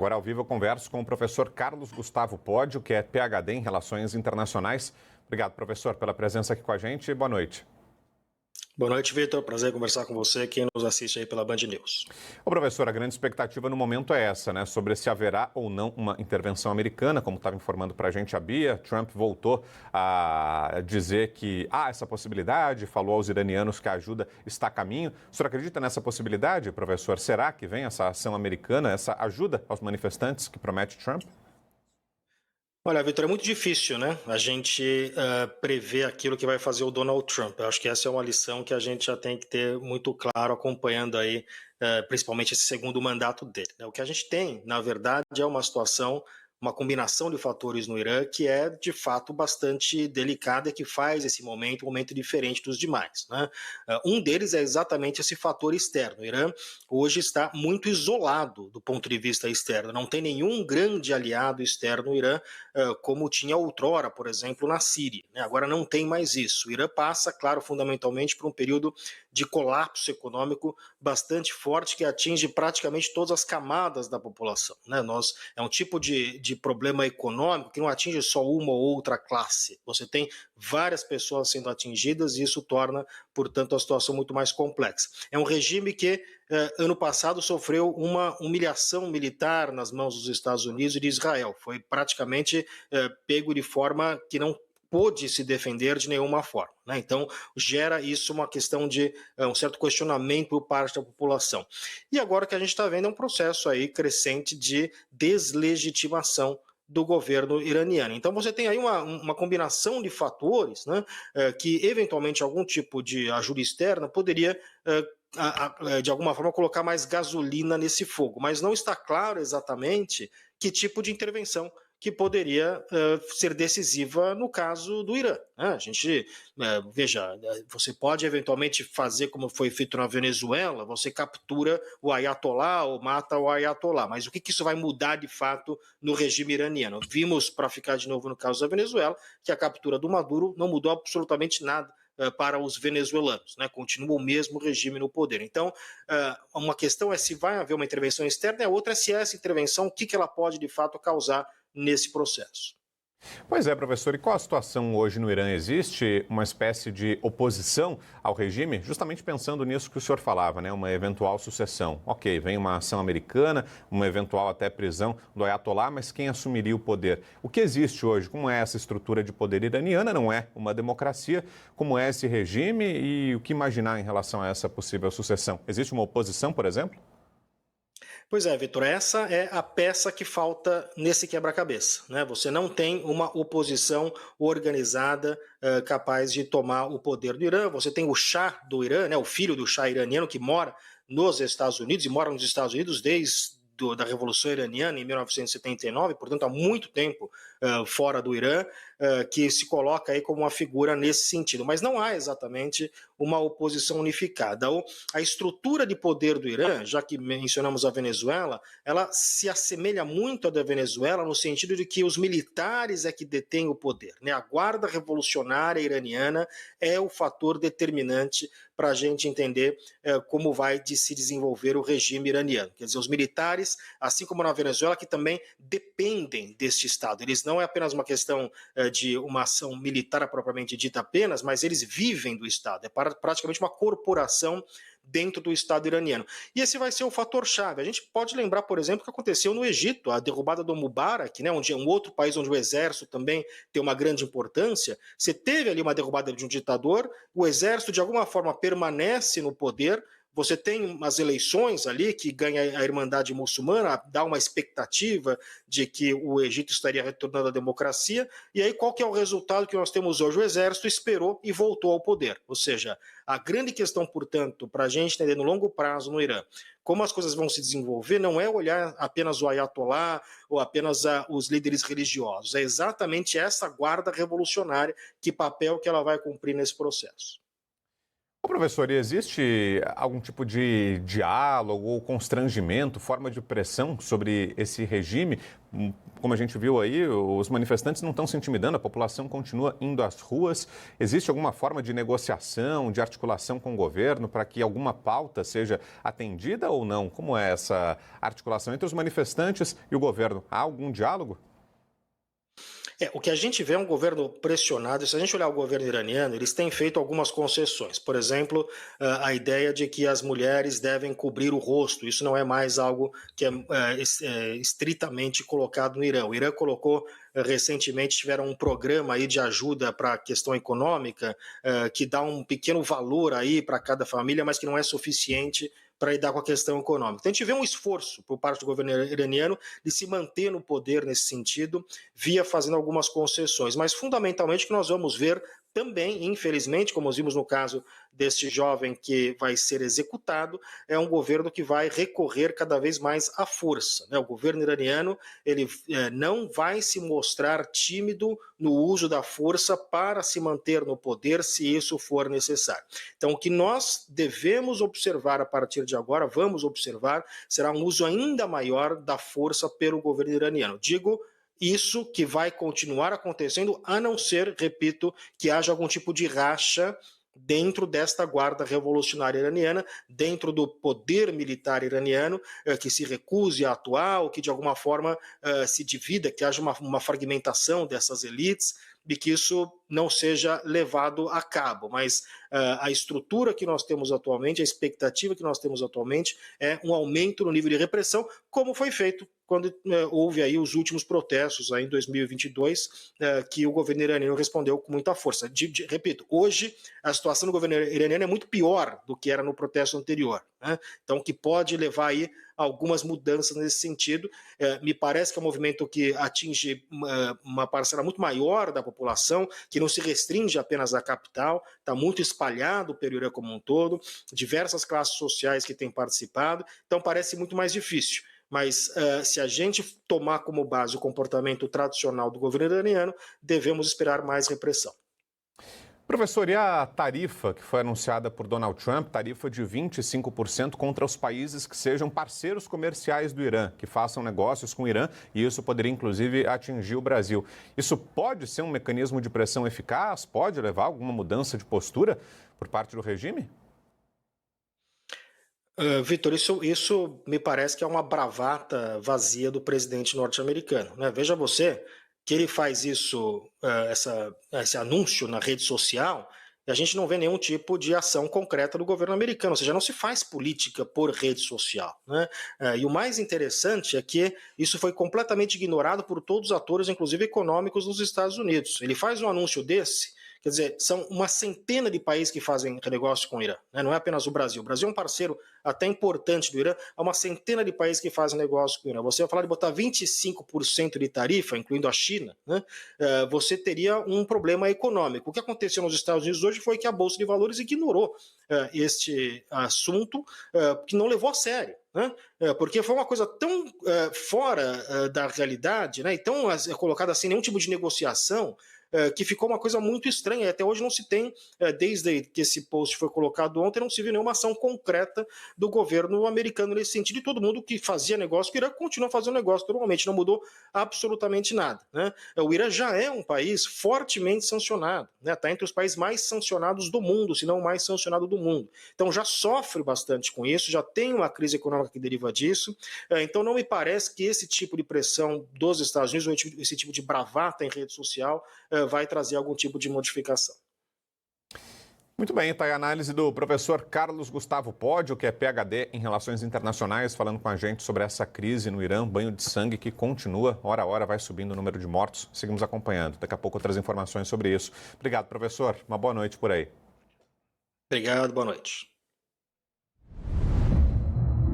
Agora, ao vivo, eu converso com o professor Carlos Gustavo Pódio, que é PhD em Relações Internacionais. Obrigado, professor, pela presença aqui com a gente. Boa noite. Boa noite, Vitor. Prazer em conversar com você, quem nos assiste aí pela Band News. Ô, professor, a grande expectativa no momento é essa, né? Sobre se haverá ou não uma intervenção americana, como estava informando para a gente a Bia. Trump voltou a dizer que há essa possibilidade, falou aos iranianos que a ajuda está a caminho. O senhor acredita nessa possibilidade, professor? Será que vem essa ação americana, essa ajuda aos manifestantes que promete Trump? Olha, Vitor, é muito difícil, né? A gente prever aquilo que vai fazer o Donald Trump. Eu acho que essa é uma lição que a gente já tem que ter muito claro acompanhando aí, principalmente esse segundo mandato dele, né? O que a gente tem, na verdade, é uma situação, uma combinação de fatores no Irã que é, de fato, bastante delicada e que faz esse momento um momento diferente dos demais, né? Um deles é exatamente esse fator externo. O Irã hoje está muito isolado do ponto de vista externo. Não tem nenhum grande aliado externo no Irã, como tinha outrora, por exemplo, na Síria, né? Agora não tem mais isso. O Irã passa, claro, fundamentalmente por um período de colapso econômico bastante forte que atinge praticamente todas as camadas da população, né? É um tipo de problema econômico que não atinge só uma ou outra classe. Você tem várias pessoas sendo atingidas e isso torna, portanto, a situação muito mais complexa. É um regime que ano passado sofreu uma humilhação militar nas mãos dos Estados Unidos e de Israel. Foi praticamente pego de forma que não pôde se defender de nenhuma forma, né? Então gera isso uma questão de um certo questionamento por parte da população. E agora o que a gente está vendo é um processo aí crescente de deslegitimação do governo iraniano. Então você tem aí uma combinação de fatores, né, que eventualmente algum tipo de ajuda externa poderia de alguma forma colocar mais gasolina nesse fogo, mas não está claro exatamente que tipo de intervenção que poderia ser decisiva no caso do Irã, né? A gente, veja, você pode eventualmente fazer como foi feito na Venezuela, você captura o Ayatollah ou mata o Ayatollah, mas o que isso vai mudar de fato no regime iraniano? Vimos, para ficar de novo no caso da Venezuela, que a captura do Maduro não mudou absolutamente nada para os venezuelanos, né? Continua o mesmo regime no poder. Então, uma questão é se vai haver uma intervenção externa, e a outra é se essa intervenção, o que ela pode de fato causar nesse processo. Pois é, professor, e qual a situação hoje no Irã? Existe uma espécie de oposição ao regime, justamente pensando nisso que o senhor falava, né? Uma eventual sucessão. Ok, vem uma ação americana, uma eventual até prisão do Ayatollah, mas quem assumiria o poder? O que existe hoje? Como é essa estrutura de poder iraniana? Não é uma democracia? Como é esse regime e o que imaginar em relação a essa possível sucessão? Existe uma oposição, por exemplo? Pois é, Vitor, essa é a peça que falta nesse quebra-cabeça, né? Você não tem uma oposição organizada capaz de tomar o poder do Irã. Você tem o Shah do Irã, né, o filho do Shah iraniano que mora nos Estados Unidos e mora nos Estados Unidos desde da Revolução Iraniana em 1979, portanto há muito tempo fora do Irã, que se coloca aí como uma figura nesse sentido, mas não há exatamente uma oposição unificada. A estrutura de poder do Irã, já que mencionamos a Venezuela, ela se assemelha muito à da Venezuela no sentido de que os militares é que detêm o poder, né? A Guarda Revolucionária Iraniana é o fator determinante para a gente entender como vai se desenvolver o regime iraniano. Quer dizer, os militares, assim como na Venezuela, que também dependem deste Estado. Eles não é apenas uma questão de uma ação militar propriamente dita apenas, mas eles vivem do Estado. É praticamente uma corporação dentro do Estado iraniano. E esse vai ser o fator-chave. A gente pode lembrar, por exemplo, o que aconteceu no Egito, a derrubada do Mubarak, né, onde é um outro país onde o exército também tem uma grande importância. Você teve ali uma derrubada de um ditador, o exército de alguma forma permanece no poder, você tem umas eleições ali que ganha a Irmandade Muçulmana, dá uma expectativa de que o Egito estaria retornando à democracia, e aí qual que é o resultado que nós temos hoje? O exército esperou e voltou ao poder. Ou seja, a grande questão, portanto, para a gente entender no longo prazo no Irã, como as coisas vão se desenvolver, não é olhar apenas o Ayatollah ou apenas os líderes religiosos, é exatamente essa guarda revolucionária, que papel que ela vai cumprir nesse processo. Ô, professor, e existe algum tipo de diálogo ou constrangimento, forma de pressão sobre esse regime? Como a gente viu aí, os manifestantes não estão se intimidando, a população continua indo às ruas. Existe alguma forma de negociação, de articulação com o governo para que alguma pauta seja atendida ou não? Como é essa articulação entre os manifestantes e o governo? Há algum diálogo? O que a gente vê é um governo pressionado. Se a gente olhar o governo iraniano, eles têm feito algumas concessões. Por exemplo, a ideia de que as mulheres devem cobrir o rosto. Isso não é mais algo que é estritamente colocado no Irã. O Irã colocou recentemente, tiveram um programa aí de ajuda para a questão econômica, que dá um pequeno valor aí para cada família, mas que não é suficiente para lidar com a questão econômica. Então a gente vê um esforço por parte do governo iraniano de se manter no poder nesse sentido, via fazendo algumas concessões. Mas fundamentalmente o que nós vamos ver também, infelizmente, como vimos no caso deste jovem que vai ser executado, é um governo que vai recorrer cada vez mais à força. O governo iraniano ele não vai se mostrar tímido no uso da força para se manter no poder, se isso for necessário. Então, o que nós devemos observar a partir de agora, vamos observar, será um uso ainda maior da força pelo governo iraniano. Digo isso que vai continuar acontecendo, a não ser, repito, que haja algum tipo de racha dentro desta guarda revolucionária iraniana, dentro do poder militar iraniano, que se recuse a atuar, ou que de alguma forma se divida, que haja uma fragmentação dessas elites, de que isso não seja levado a cabo. Mas a estrutura que nós temos atualmente, a expectativa que nós temos atualmente é um aumento no nível de repressão, como foi feito quando houve aí os últimos protestos aí em 2022, que o governo iraniano respondeu com muita força. Repito, hoje a situação do governo iraniano é muito pior do que era no protesto anterior, né? Então, que pode levar aí algumas mudanças nesse sentido. Me parece que é um movimento que atinge uma parcela muito maior da população, que não se restringe apenas à capital, está muito espalhado pelo Irã como um todo, diversas classes sociais que têm participado, então parece muito mais difícil. Mas se a gente tomar como base o comportamento tradicional do governo iraniano, devemos esperar mais repressão. Professor, e a tarifa que foi anunciada por Donald Trump, tarifa de 25% contra os países que sejam parceiros comerciais do Irã, que façam negócios com o Irã, e isso poderia inclusive atingir o Brasil. Isso pode ser um mecanismo de pressão eficaz? Pode levar a alguma mudança de postura por parte do regime? Vitor, isso me parece que é uma bravata vazia do presidente norte-americano, né? Veja você que ele faz isso, esse anúncio na rede social, e a gente não vê nenhum tipo de ação concreta do governo americano, ou seja, não se faz política por rede social, né? E o mais interessante é que isso foi completamente ignorado por todos os atores, inclusive econômicos, dos Estados Unidos. Ele faz um anúncio desse. Quer dizer, são uma centena de países que fazem negócio com o Irã, né? Não é apenas o Brasil. O Brasil é um parceiro até importante do Irã, há uma centena de países que fazem negócio com o Irã. Você vai falar de botar 25% de tarifa, incluindo a China, né? Você teria um problema econômico. O que aconteceu nos Estados Unidos hoje foi que a Bolsa de Valores ignorou este assunto, que não levou a sério, né? Porque foi uma coisa tão fora da realidade, né? E tão colocada sem nenhum tipo de negociação, que ficou uma coisa muito estranha. Até hoje não se tem, desde que esse post foi colocado ontem, não se viu nenhuma ação concreta do governo americano nesse sentido, e todo mundo que fazia negócio com o Irã continua fazendo negócio normalmente, não mudou absolutamente nada, né? O Irã já é um país fortemente sancionado, né? Está entre os países mais sancionados do mundo, se não o mais sancionado do mundo. Então já sofre bastante com isso, já tem uma crise econômica que deriva disso. Então não me parece que esse tipo de pressão dos Estados Unidos, ou esse tipo de bravata em rede social, vai trazer algum tipo de modificação. Muito bem, está aí a análise do professor Carlos Gustavo Pódio, que é PhD em Relações Internacionais, falando com a gente sobre essa crise no Irã, banho de sangue que continua, hora a hora vai subindo o número de mortos. Seguimos acompanhando. Daqui a pouco outras informações sobre isso. Obrigado, professor. Uma boa noite por aí. Obrigado, boa noite.